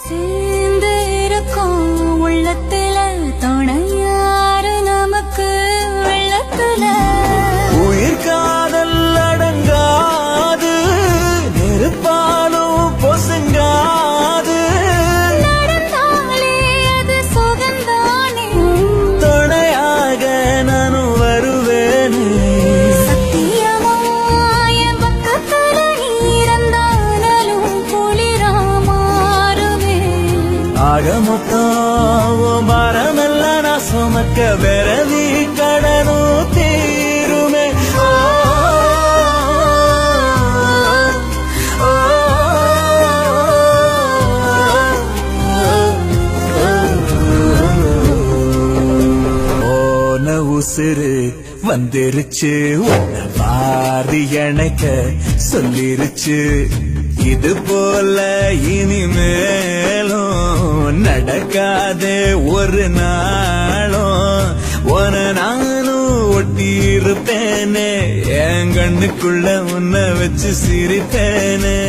சேர்ந்து இருக்கும் உள்ளத்துல துணையாரு நமக்கு வெள்ளத்துல உயிர் காதல் அடங்காது நெருப்பாலும் பொசுங்காது நடந்தாலே அது சுகந்தானே துணையாக நானும் வருவேனே சத்தியமாய பக்கத்துல நீரந்தாலும் குளிரா மாறுவே ஆக மொத்தம் பாரமெல்லாம் நான் சுமக்க விரவி கடனும் தீருமே போன உசுறு வந்துருச்சு உன்னை வாரி அணைக்க சொல்லிருச்சு இது போல இனிமேலும் நடக்காதே ஒரு நாளும் உன நானும் ஒட்டி இருப்பேனே என் கண்ணுக்குள்ள உன்னை வச்சு சிரிப்பேனே